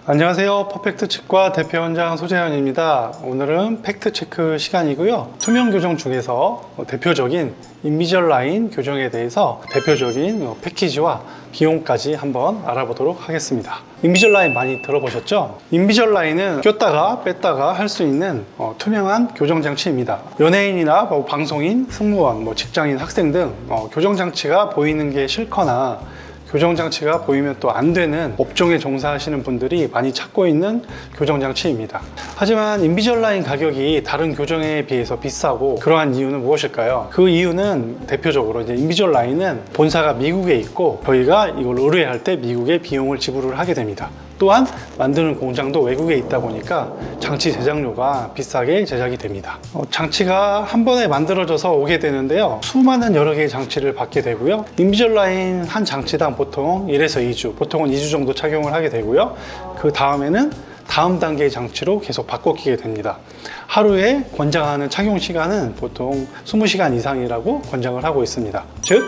안녕하세요. 퍼펙트 치과 대표원장 소재현입니다. 오늘은 팩트체크 시간이고요. 투명 교정 중에서 대표적인 인비절라인 교정에 대해서 대표적인 패키지와 비용까지 한번 알아보도록 하겠습니다. 인비절라인 많이 들어보셨죠? 인비절라인은 꼈다가 뺐다가 할 수 있는 투명한 교정장치입니다. 연예인이나 방송인, 승무원, 직장인, 학생 등 교정장치가 보이는 게 싫거나 교정장치가 보이면 또 안 되는 업종에 종사하시는 분들이 많이 찾고 있는 교정장치입니다. 하지만 인비절라인 가격이 다른 교정에 비해서 비싸고 그러한 이유는 무엇일까요? 그 이유는 대표적으로 이제 인비절라인은 본사가 미국에 있고 저희가 이걸 의뢰할 때 미국에 비용을 지불을 하게 됩니다. 또한 만드는 공장도 외국에 있다 보니까 장치 제작료가 비싸게 제작이 됩니다. 장치가 한 번에 만들어져서 오게 되는데요. 수많은 여러 개의 장치를 받게 되고요. 인비절라인 한 장치당 보통 1에서 2주, 보통은 2주 정도 착용을 하게 되고요. 그 다음에는 다음 단계의 장치로 계속 바꿔끼게 됩니다. 하루에 권장하는 착용 시간은 보통 20시간 이상이라고 권장을 하고 있습니다. 즉,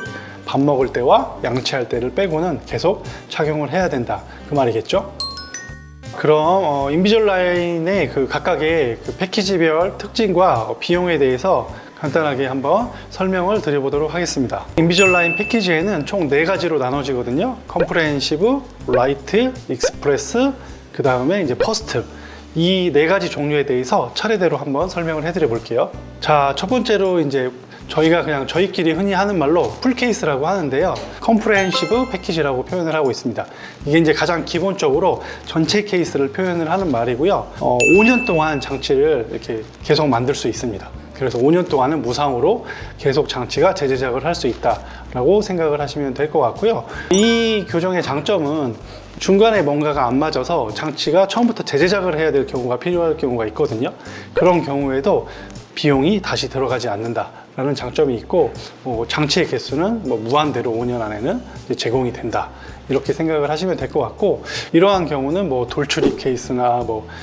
밥 먹을 때와 양치할 때를 빼고는 계속 착용을 해야 된다. 그 말이겠죠? 그럼 인비절라인의 각각의 패키지별 특징과 비용에 대해서 간단하게 한번 설명을 드려보도록 하겠습니다. 인비절라인 패키지에는 총 4가지로 나눠지거든요. 컴프레hen시브, 라이트, 익스프레스, 그 다음에 이제 퍼스트. 이 4가지 종류에 대해서 차례대로 한번 설명을 해드려 볼게요. 자, 첫 번째로 이제 저희가 그냥 저희끼리 흔히 하는 말로 풀케이스라고 하는데요. 컴프레헨시브 패키지라고 표현을 하고 있습니다. 이게 이제 가장 기본적으로 전체 케이스를 표현을 하는 말이고요. 5년 동안 장치를 이렇게 계속 만들 수 있습니다. 그래서 5년 동안은 무상으로 계속 장치가 재제작을 할 수 있다라고 생각을 하시면 될 것 같고요. 이 교정의 장점은 중간에 뭔가가 안 맞아서 장치가 처음부터 재제작을 해야 될 경우가 필요할 경우가 있거든요. 그런 경우에도 비용이 다시 들어가지 않는다라는 장점이 있고 장치의 개수는 무한대로 5년 안에는 제공이 된다. 이렇게 생각을 하시면 될 것 같고, 이러한 경우는 돌출입 케이스나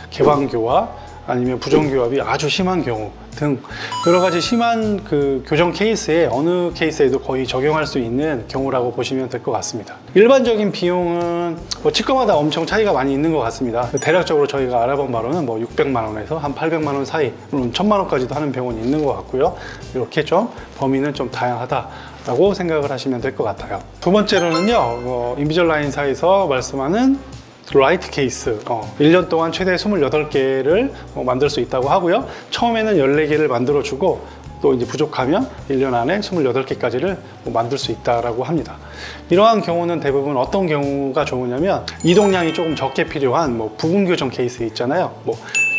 개방교화 아니면 부정교합이 아주 심한 경우 등 여러 가지 심한 교정 케이스에 어느 케이스에도 거의 적용할 수 있는 경우라고 보시면 될 것 같습니다. 일반적인 비용은 치과마다 엄청 차이가 많이 있는 것 같습니다. 대략적으로 저희가 알아본 바로는 600만 원에서 한 800만 원 사이, 물론 1000만 원까지도 하는 병원이 있는 것 같고요. 이렇게 좀 범위는 좀 다양하다라고 생각을 하시면 될 것 같아요. 두 번째로는요, 인비절라인사에서 말씀하는 라이트 케이스, 1년 동안 최대 28개를 만들 수 있다고 하고요. 처음에는 14개를 만들어주고 또 이제 부족하면 1년 안에 28개까지를 만들 수 있다고 합니다. 이러한 경우는 대부분 어떤 경우가 좋으냐면 이동량이 조금 적게 필요한 부분 교정 케이스 있잖아요.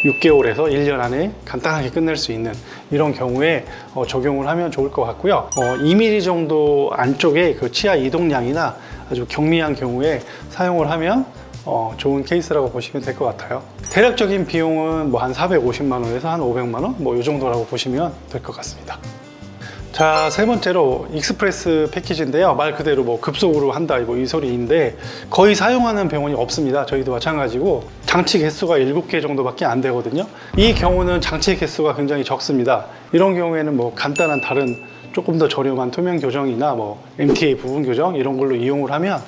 6개월에서 1년 안에 간단하게 끝낼 수 있는 이런 경우에 적용을 하면 좋을 것 같고요. 2mm 정도 안쪽에 치아 이동량이나 아주 경미한 경우에 사용을 하면 좋은 케이스라고 보시면 될 것 같아요. 대략적인 비용은 한 450만 원에서 한 500만 원? 이 정도라고 보시면 될 것 같습니다. 자, 세 번째로 익스프레스 패키지인데요. 말 그대로 급속으로 한다 이 소리인데 거의 사용하는 병원이 없습니다. 저희도 마찬가지고 장치 개수가 7개 정도밖에 안 되거든요. 이 경우는 장치 개수가 굉장히 적습니다. 이런 경우에는 간단한 다른 조금 더 저렴한 투명 교정이나 MTA 부분 교정 이런 걸로 이용을 하면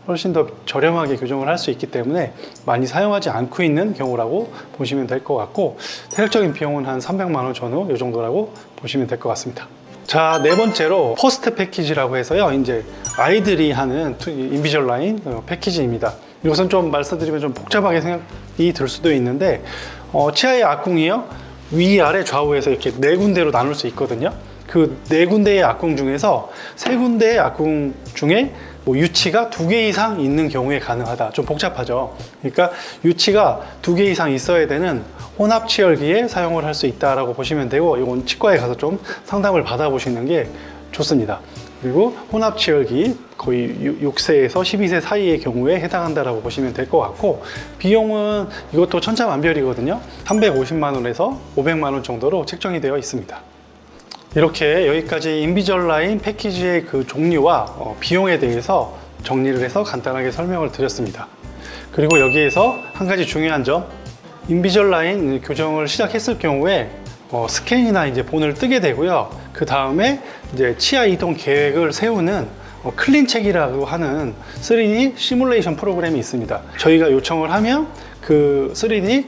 훨씬 더 저렴하게 교정을 할 수 있기 때문에 많이 사용하지 않고 있는 경우라고 보시면 될 것 같고, 대략적인 비용은 한 300만 원 전후 이 정도라고 보시면 될 것 같습니다. 자, 네 번째로 퍼스트 패키지라고 해서요, 이제 아이들이 하는 인비절라인 패키지입니다. 이것은 좀 말씀드리면 좀 복잡하게 생각이 들 수도 있는데 치아의 악궁이요, 위아래 좌우에서 이렇게 4군데로 나눌 수 있거든요. 그 4군데의 악궁 중에서 3군데의 악궁 중에 유치가 2개 이상 있는 경우에 가능하다. 좀 복잡하죠. 그러니까 유치가 2개 이상 있어야 되는 혼합치열기에 사용을 할 수 있다라고 보시면 되고, 이건 치과에 가서 좀 상담을 받아보시는 게 좋습니다. 그리고 혼합치열기 거의 6세에서 12세 사이의 경우에 해당한다라고 보시면 될 것 같고, 비용은 이것도 천차만별이거든요. 350만 원에서 500만 원 정도로 책정이 되어 있습니다. 이렇게 여기까지 인비절라인 패키지의 종류와 비용에 대해서 정리를 해서 간단하게 설명을 드렸습니다. 그리고 여기에서 한 가지 중요한 점, 인비절라인 교정을 시작했을 경우에 스캔이나 이제 본을 뜨게 되고요. 그 다음에 이제 치아 이동 계획을 세우는 클린책이라고 하는 3D 시뮬레이션 프로그램이 있습니다. 저희가 요청을 하면 그 3D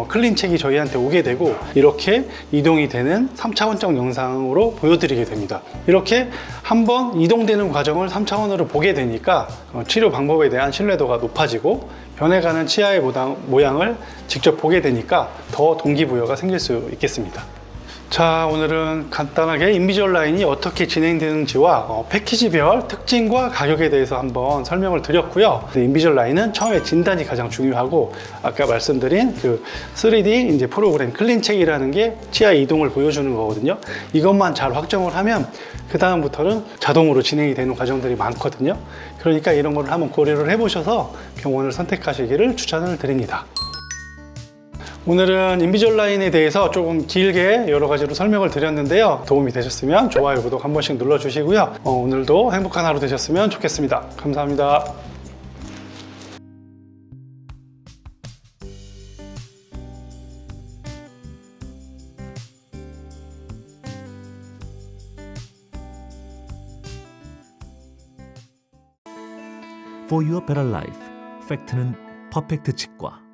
클린 책이 저희한테 오게 되고 이렇게 이동이 되는 3차원적 영상으로 보여드리게 됩니다. 이렇게 한번 이동되는 과정을 3차원으로 보게 되니까 치료 방법에 대한 신뢰도가 높아지고 변해가는 치아의 모양을 직접 보게 되니까 더 동기부여가 생길 수 있겠습니다. 자, 오늘은 간단하게 인비주얼라인이 어떻게 진행되는지와 패키지별 특징과 가격에 대해서 한번 설명을 드렸고요. 인비주얼라인은 처음에 진단이 가장 중요하고 아까 말씀드린 그 3D 이제 프로그램 클린책이라는 게 치아 이동을 보여주는 거거든요. 이것만 잘 확정을 하면 그 다음부터는 자동으로 진행이 되는 과정들이 많거든요. 그러니까 이런 거를 한번 고려를 해보셔서 병원을 선택하시기를 추천을 드립니다. 오늘은 인비주얼라인에 대해서 조금 길게 여러 가지로 설명을 드렸는데요. 도움이 되셨으면 좋아요, 구독 한 번씩 눌러주시고요. 오늘도 행복한 하루 되셨으면 좋겠습니다. 감사합니다. For your better life, 팩트는 퍼펙트 치과.